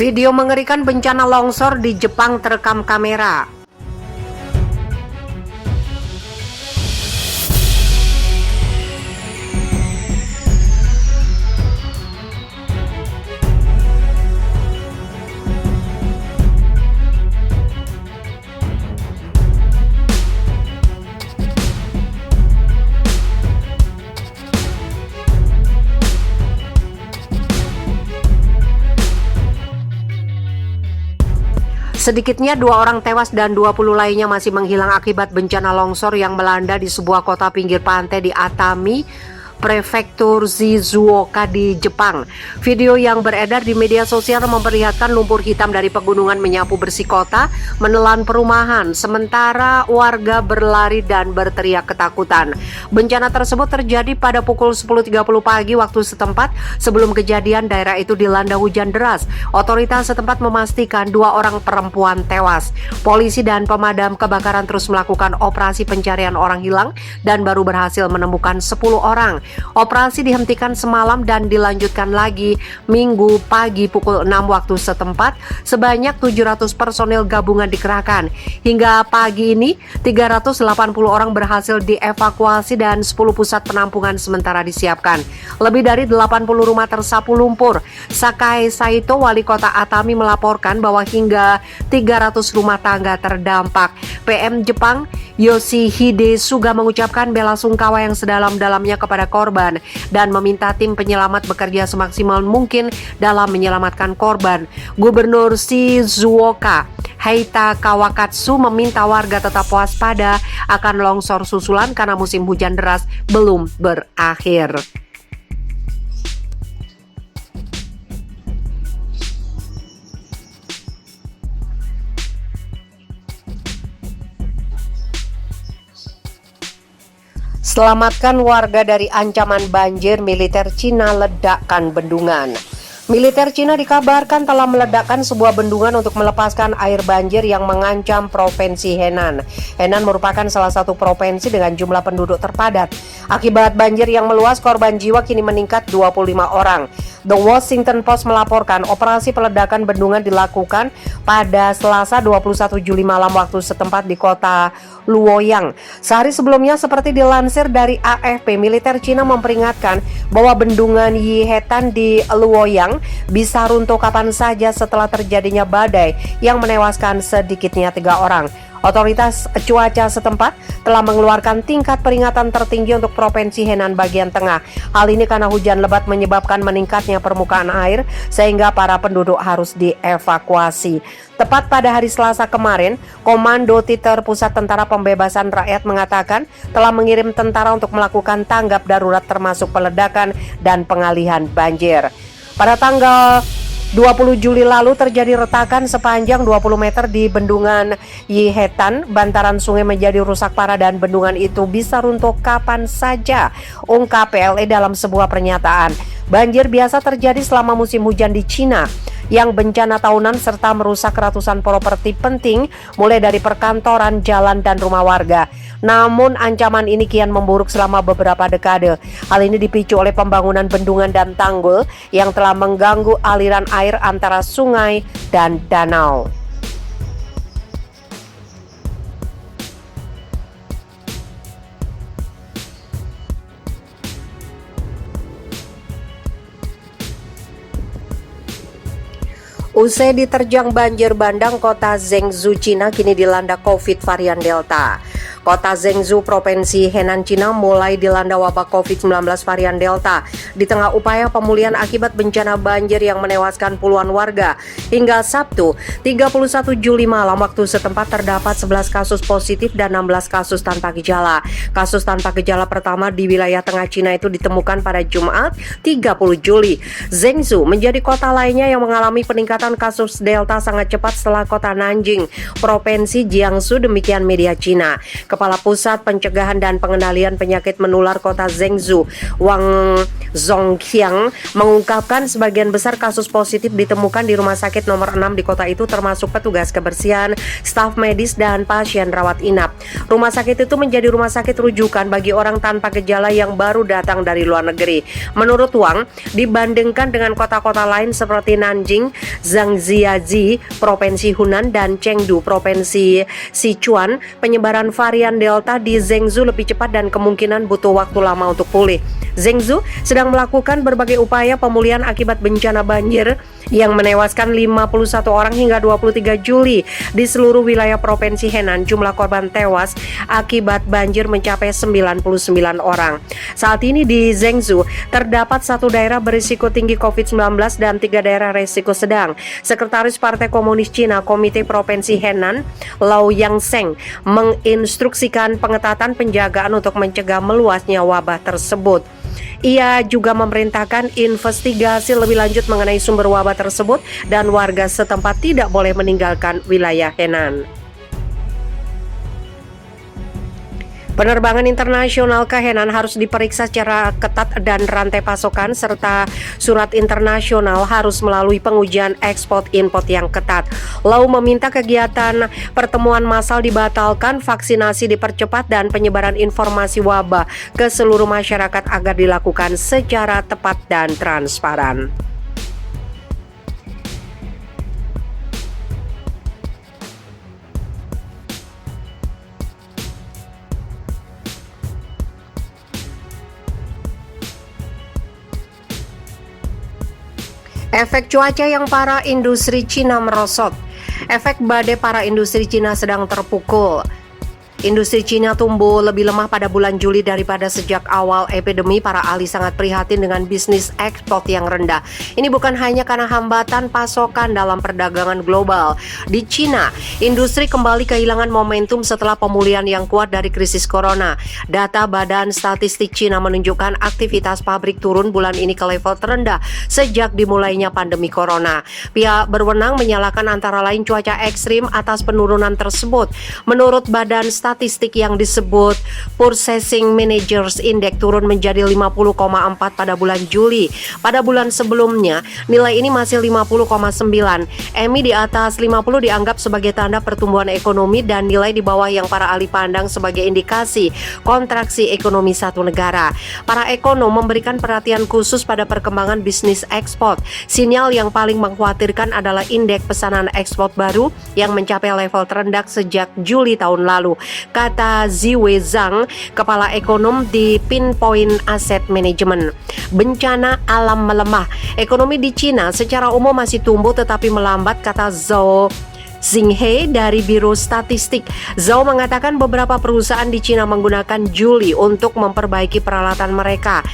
Video mengerikan bencana longsor di Jepang terekam kamera. Sedikitnya 2 orang tewas dan 20 lainnya masih menghilang akibat bencana longsor yang melanda di sebuah kota pinggir pantai di Atami, Prefektur Shizuoka di Jepang. Video yang beredar di media sosial memperlihatkan lumpur hitam dari pegunungan menyapu bersih kota, menelan perumahan, sementara warga berlari dan berteriak ketakutan. Bencana tersebut terjadi pada pukul 10.30 pagi waktu setempat. Sebelum kejadian, daerah itu dilanda hujan deras. Otoritas setempat memastikan 2 orang perempuan tewas. Polisi dan pemadam kebakaran terus melakukan operasi pencarian orang hilang dan baru berhasil menemukan 10 orang. Operasi dihentikan semalam dan dilanjutkan lagi Minggu pagi pukul 6 waktu setempat. Sebanyak 700 personil gabungan dikerahkan. Hingga pagi ini 380 orang berhasil dievakuasi dan 10 pusat penampungan sementara disiapkan. Lebih dari 80 rumah tersapu lumpur. Sakai Saito, wali kota Atami, melaporkan bahwa hingga 300 rumah tangga terdampak. PM Jepang Yoshihide Suga mengucapkan bela sungkawa yang sedalam-dalamnya kepada korban dan meminta tim penyelamat bekerja semaksimal mungkin dalam menyelamatkan korban. Gubernur Shizuoka Heita Kawakatsu meminta warga tetap waspada akan longsor susulan karena musim hujan deras belum berakhir. Selamatkan warga dari ancaman banjir, militer Cina ledakkan bendungan. Militer Cina dikabarkan telah meledakkan sebuah bendungan untuk melepaskan air banjir yang mengancam provinsi Henan. Henan merupakan salah satu provinsi dengan jumlah penduduk terpadat. Akibat banjir yang meluas, korban jiwa kini meningkat 25 orang. The Washington Post melaporkan operasi peledakan bendungan dilakukan pada Selasa 21 Juli malam waktu setempat di kota Luoyang. Sehari sebelumnya, seperti dilansir dari AFP, militer Cina memperingatkan bahwa bendungan Yihetan di Luoyang bisa runtuh kapan saja setelah terjadinya badai yang menewaskan sedikitnya 3 orang. Otoritas cuaca setempat telah mengeluarkan tingkat peringatan tertinggi untuk Provinsi Henan bagian tengah. Hal ini karena hujan lebat menyebabkan meningkatnya permukaan air sehingga para penduduk harus dievakuasi. Tepat pada hari Selasa kemarin, Komando Titer Pusat Tentara Pembebasan Rakyat mengatakan telah mengirim tentara untuk melakukan tanggap darurat termasuk peledakan dan pengalihan banjir. Pada tanggal 20 Juli lalu terjadi retakan sepanjang 20 meter di bendungan Yihetan. Bantaran sungai menjadi rusak parah dan bendungan itu bisa runtuh kapan saja, ungkap PLE dalam sebuah pernyataan. Banjir biasa terjadi selama musim hujan di Cina yang bencana tahunan serta merusak ratusan properti penting mulai dari perkantoran, jalan, dan rumah warga. Namun ancaman ini kian memburuk selama beberapa dekade. Hal ini dipicu oleh pembangunan bendungan dan tanggul yang telah mengganggu aliran air antara sungai dan danau. Usai diterjang banjir bandang, kota Zhengzhou, Cina kini dilanda COVID varian Delta. Kota Zhengzhou, Provinsi Henan, Cina mulai dilanda wabah COVID-19 varian Delta di tengah upaya pemulihan akibat bencana banjir yang menewaskan puluhan warga. Hingga Sabtu, 31 Juli malam waktu setempat terdapat 11 kasus positif dan 16 kasus tanpa gejala. Kasus tanpa gejala pertama di wilayah tengah Cina itu ditemukan pada Jumat, 30 Juli. Zhengzhou menjadi kota lainnya yang mengalami peningkatan kasus Delta sangat cepat setelah kota Nanjing, Provinsi Jiangsu, demikian media Cina. Kepala Pusat Pencegahan dan Pengendalian Penyakit Menular Kota Zhengzhou, Wang Zhongqiang, mengungkapkan sebagian besar kasus positif ditemukan di rumah sakit nomor 6 di kota itu, termasuk petugas kebersihan, staf medis, dan pasien rawat inap. Rumah sakit itu menjadi rumah sakit rujukan bagi orang tanpa gejala yang baru datang dari luar negeri. Menurut Wang, dibandingkan dengan kota-kota lain seperti Nanjing, Zhangjiajie, Provinsi Hunan, dan Chengdu, Provinsi Sichuan, penyebaran varian Delta di Zhengzhou lebih cepat dan kemungkinan butuh waktu lama untuk pulih. Zhengzhou sedang melakukan berbagai upaya pemulihan akibat bencana banjir yang menewaskan 51 orang hingga 23 Juli di seluruh wilayah Provinsi Henan. Jumlah korban tewas akibat banjir mencapai 99 orang. Saat ini di Zhengzhou terdapat 1 daerah berisiko tinggi COVID-19 dan 3 daerah risiko sedang. Sekretaris Partai Komunis Cina Komite Provinsi Henan, Lau Yangsheng, menginstruksikan pengetatan penjagaan untuk mencegah meluasnya wabah tersebut. Ia juga memerintahkan investigasi lebih lanjut mengenai sumber wabah tersebut dan warga setempat tidak boleh meninggalkan wilayah Henan. Penerbangan internasional ke Henan harus diperiksa secara ketat dan rantai pasokan serta surat internasional harus melalui pengujian ekspor-impor yang ketat. Lau meminta kegiatan pertemuan massal dibatalkan, vaksinasi dipercepat, dan penyebaran informasi wabah ke seluruh masyarakat agar dilakukan secara tepat dan transparan. Efek cuaca yang parah, industri Cina merosot. Efek badai para industri Cina sedang terpukul. Industri Cina tumbuh lebih lemah pada bulan Juli daripada sejak awal epidemi. Para ahli sangat prihatin dengan bisnis ekspor yang rendah. Ini bukan hanya karena hambatan pasokan dalam perdagangan global. Di Cina, industri kembali kehilangan momentum setelah pemulihan yang kuat dari krisis corona. Data Badan Statistik Cina menunjukkan aktivitas pabrik turun bulan ini ke level terendah sejak dimulainya pandemi corona. Pihak berwenang menyalahkan antara lain cuaca ekstrim atas penurunan tersebut. Menurut Badan Statistik yang disebut Purchasing Managers Index turun menjadi 50,4 pada bulan Juli. Pada bulan sebelumnya, nilai ini masih 50,9. EMI di atas 50 dianggap sebagai tanda pertumbuhan ekonomi dan nilai di bawah yang para ahli pandang sebagai indikasi kontraksi ekonomi satu negara. Para ekonom memberikan perhatian khusus pada perkembangan bisnis ekspor. Sinyal yang paling mengkhawatirkan adalah indeks pesanan ekspor baru yang mencapai level terendah sejak Juli tahun lalu, kata Ziwei Zhang, kepala ekonom di Pinpoint Asset Management. Bencana alam melemah. Ekonomi di Cina secara umum masih tumbuh tetapi melambat, kata Zhao Xinghe dari Biro Statistik. Zhao mengatakan beberapa perusahaan di Cina menggunakan Juli untuk memperbaiki peralatan mereka.